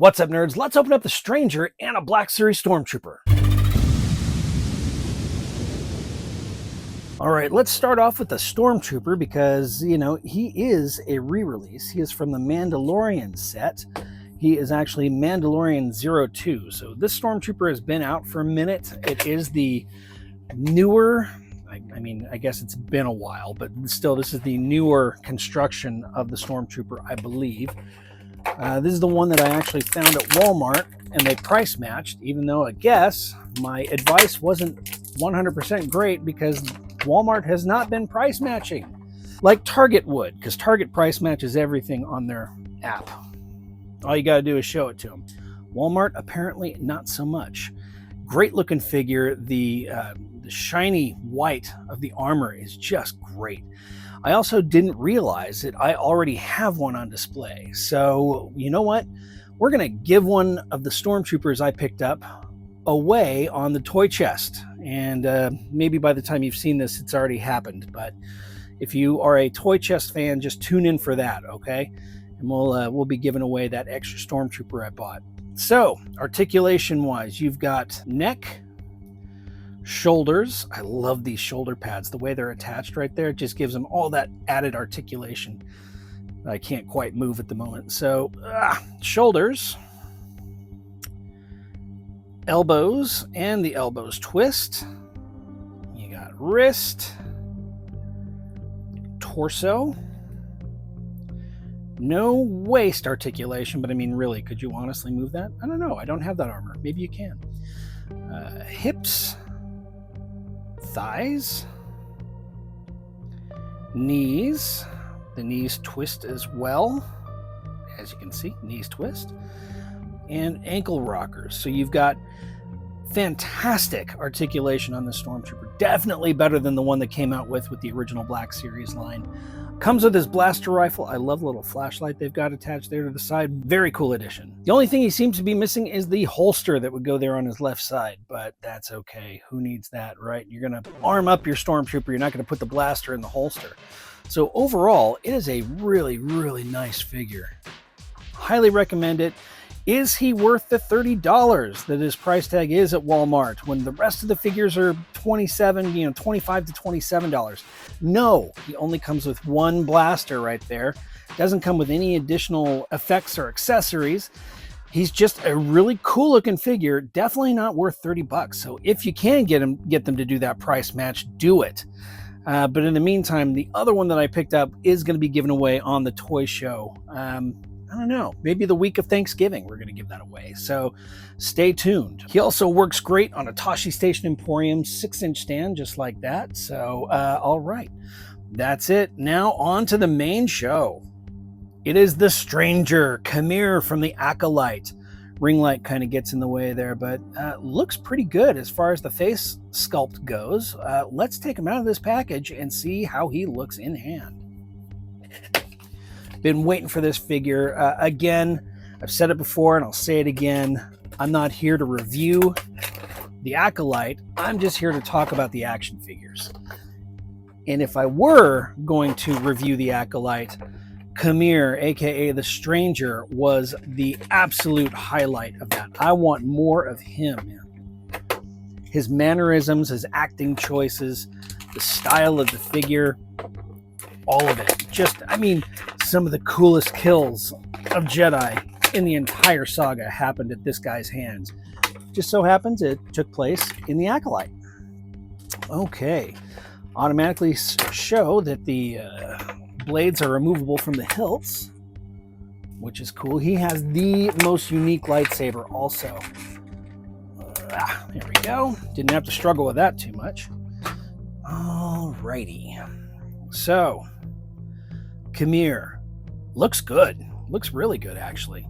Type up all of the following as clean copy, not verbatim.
What's up, nerds? Let's open up the Stranger and a Black Series Stormtrooper. All right, let's start off with the Stormtrooper because, he is a re-release. He is from the Mandalorian set. He is actually Mandalorian 02. So this Stormtrooper has been out for a minute. It is the newer, I guess it's been a while, but still, this is the newer construction of the Stormtrooper, I believe. This is the one that I actually found at Walmart, and they price matched, even though I guess my advice wasn't 100% great because Walmart has not been price matching like Target would, because Target price matches everything on their app. All you got to do is show it to them. Walmart, apparently not so much. Great looking figure. The shiny white of the armor is just great. I also didn't realize that I already have one on display. So, you know what? We're going to give one of the Stormtroopers I picked up away on the toy chest. And maybe by the time you've seen this, it's already happened. But if you are a toy chest fan, just tune in for that, okay? And we'll be giving away that extra Stormtrooper I bought. So, articulation-wise, you've got neck, shoulders. I love these shoulder pads. The way they're attached right there, it just gives them all that added articulation I can't quite move at the moment. So, shoulders, elbows, and the elbows twist. You got wrist, torso. No waist articulation, but I mean, really, could you honestly move that? I don't know. I don't have that armor. Maybe you can. Hips, thighs, knees. The knees twist as well. As you can see, knees twist. And ankle rockers. So you've got fantastic articulation on the Stormtrooper. Definitely better than the one that came out with the original Black Series line. Comes with his blaster rifle. I love the little flashlight they've got attached there to the side. Very cool addition. The only thing he seems to be missing is the holster that would go there on his left side, but that's okay. Who needs that, right? You're going to arm up your Stormtrooper. You're not going to put the blaster in the holster. So overall, it is a really, really nice figure. Highly recommend it. Is he worth the $30 that his price tag is at Walmart when the rest of the figures are $25 to $27? No, he only comes with one blaster right there. Doesn't come with any additional effects or accessories. He's just a really cool looking figure. Definitely not worth $30. So if you can get them to do that price match, do it. But in the meantime, the other one that I picked up is going to be given away on the toy show. I don't know, maybe the week of Thanksgiving, we're going to give that away. So stay tuned. He also works great on a Tosche Station Emporium 6-inch stand, just like that. So, all right, that's it. Now on to the main show. It is the Stranger, Qimir from the Acolyte. Ring light kind of gets in the way there, but looks pretty good as far as the face sculpt goes. Let's take him out of this package and see how he looks in hand. Been waiting for this figure. Again, I've said it before and I'll say it again. I'm not here to review the Acolyte. I'm just here to talk about the action figures. And if I were going to review the Acolyte, Qimir, aka the Stranger, was the absolute highlight of that. I want more of him. His mannerisms, his acting choices, the style of the figure, all of it. Some of the coolest kills of Jedi in the entire saga happened at this guy's hands. Just so happens it took place in the Acolyte. Okay. Automatically show that the blades are removable from the hilts, which is cool. He has the most unique lightsaber also. There we go. Didn't have to struggle with that too much. Alrighty. So, Qimir looks good. Looks really good, actually.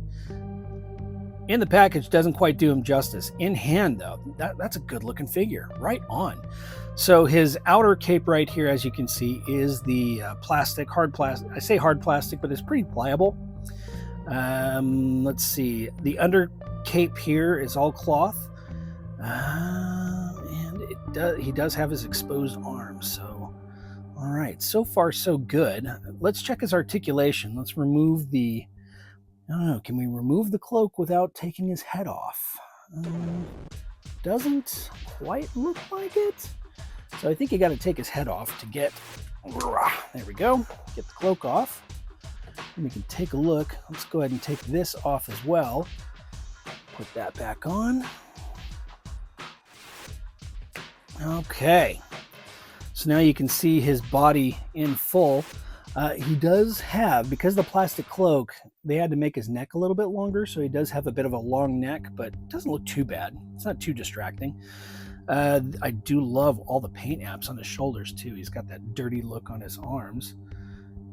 In the package, doesn't quite do him justice. In hand, though, that's a good-looking figure. Right on. So his outer cape right here, as you can see, is the plastic, hard plastic. I say hard plastic, but it's pretty pliable. Let's see. The under cape here is all cloth. And he does have his exposed arms, so all right, so far so good. Let's check his articulation. Let's remove the I don't know, can we remove the cloak without taking his head off? Doesn't quite look like it. So I think you got to take his head off to get, there we go, get the cloak off. And we can take a look. Let's go ahead and take this off as well. Put that back on. Okay. So now you can see his body in full. He does have, because the plastic cloak, they had to make his neck a little bit longer, so he does have a bit of a long neck, but it doesn't look too bad. It's not too distracting. I do love all the paint apps on his shoulders too. He's got that dirty look on his arms.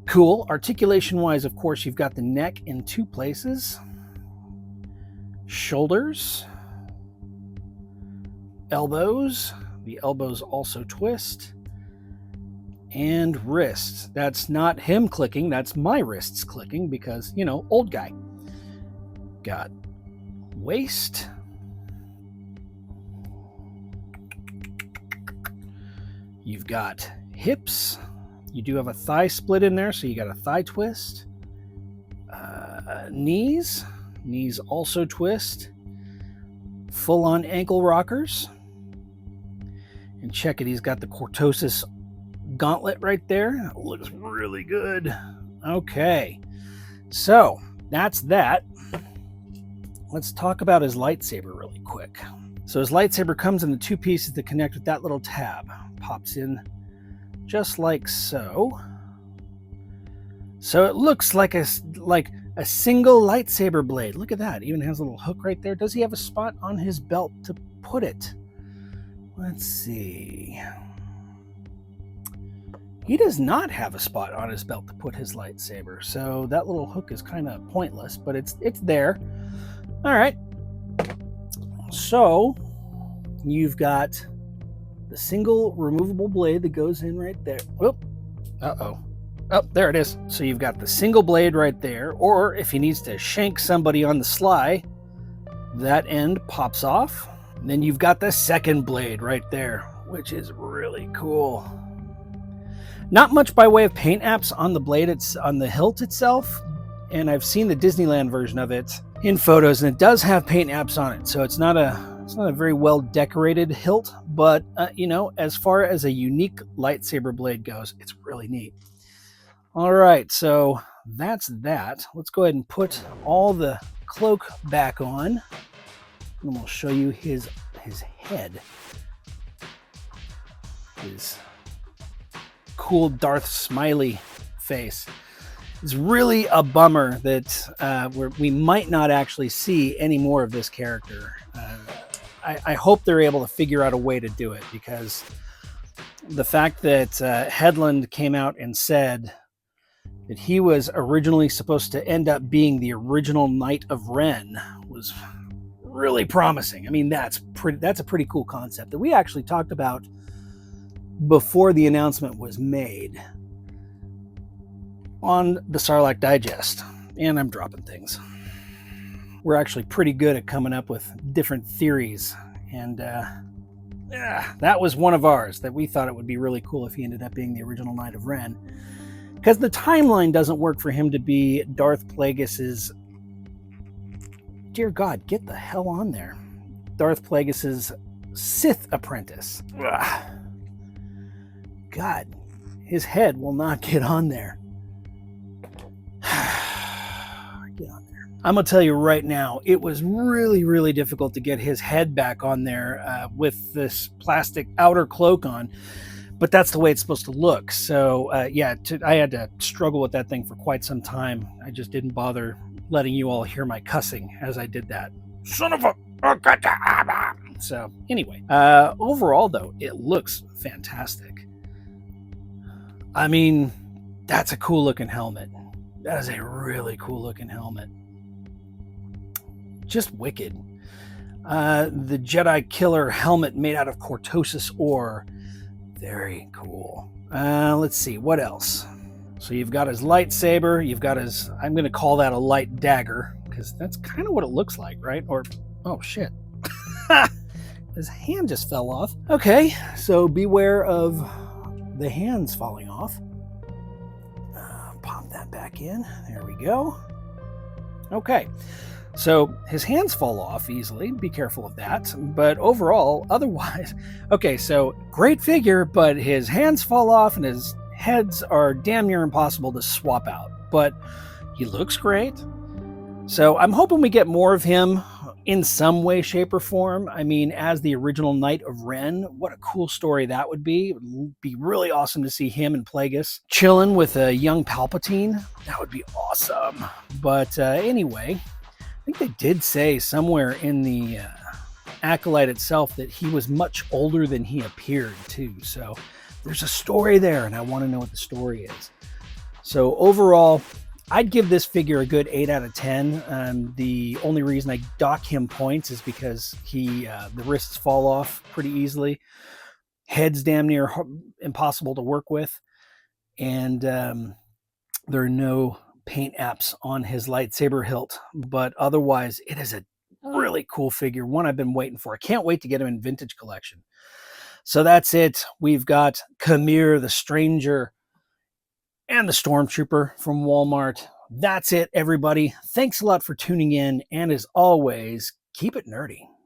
Cool. Articulation-wise, of course, you've got the neck in two places. Shoulders. Elbows. The elbows also twist. And wrists. That's not him clicking, that's my wrists clicking because, you know, old guy. Got waist. You've got hips. You do have a thigh split in there, so you got a thigh twist. Knees. Knees also twist. Full-on ankle rockers. And check it, he's got the cortosis gauntlet right there. It looks really good. Okay, so that's that. Let's talk about his lightsaber really quick. So his lightsaber comes in the two pieces that connect with that little tab. Pops in just like so. So it looks like a single lightsaber blade. Look at that. It even has a little hook right there. Does he have a spot on his belt to put it? Let's see. He does not have a spot on his belt to put his lightsaber, so that little hook is kind of pointless, but it's there. All right. So you've got the single removable blade that goes in right there. Whoop. Uh-oh. Oh, there it is. So you've got the single blade right there, or if he needs to shank somebody on the sly, that end pops off. And then you've got the second blade right there, which is really cool. Not much by way of paint apps on the blade, it's on the hilt itself, and I've seen the Disneyland version of it in photos, and it does have paint apps on it, so it's not a very well decorated hilt, but you know, as far as a unique lightsaber blade goes, it's really neat. All right, so that's that. Let's go ahead and put all the cloak back on, and we'll show you his head. His cool Darth Smiley face. It's really a bummer that we might not actually see any more of this character. I hope they're able to figure out a way to do it, because the fact that Headland came out and said that he was originally supposed to end up being the original Knight of Ren was really promising. I mean, that's a pretty cool concept that we actually talked about before the announcement was made on the Sarlacc Digest. And I'm dropping things. We're actually pretty good at coming up with different theories, and that was one of ours, that we thought it would be really cool if he ended up being the original Knight of Ren, because the timeline doesn't work for him to be Darth Plagueis's, dear God, get the hell on there, Darth Plagueis's Sith apprentice. Ugh. God, his head will not get on there. Get on there. I'm gonna tell you right now, it was really, really difficult to get his head back on there with this plastic outer cloak on, but that's the way it's supposed to look. So yeah, I had to struggle with that thing for quite some time. I just didn't bother letting you all hear my cussing as I did that. Son of a... So anyway, overall though, it looks fantastic. I mean, that's a cool looking helmet. That is a really cool looking helmet. Just wicked. The Jedi Killer helmet made out of cortosis ore. Very cool. Let's see, what else? So you've got his lightsaber, you've got his, I'm going to call that a light dagger, because that's kind of what it looks like, right? Or, oh shit. His hand just fell off. Okay, so beware of the hands falling off. Pop that back in. There we go. Okay, so his hands fall off easily. Be careful of that. But overall, otherwise, okay, so great figure, but his hands fall off and his heads are damn near impossible to swap out. But he looks great. So I'm hoping we get more of him in some way, shape, or form. I mean, as the original Knight of Ren, what a cool story that would be. It would be really awesome to see him and Plagueis chilling with a young Palpatine. That would be awesome. But anyway, I think they did say somewhere in the Acolyte itself that he was much older than he appeared too. So there's a story there, and I want to know what the story is. So overall, I'd give this figure a good 8 out of 10. The only reason I dock him points is because the wrists fall off pretty easily. Head's damn near impossible to work with. And there are no paint apps on his lightsaber hilt. But otherwise, it is a really cool figure. One I've been waiting for. I can't wait to get him in Vintage Collection. So that's it. We've got Qimir, the Stranger, and the Stormtrooper from Walmart. That's it, everybody. Thanks a lot for tuning in, and as always, keep it nerdy.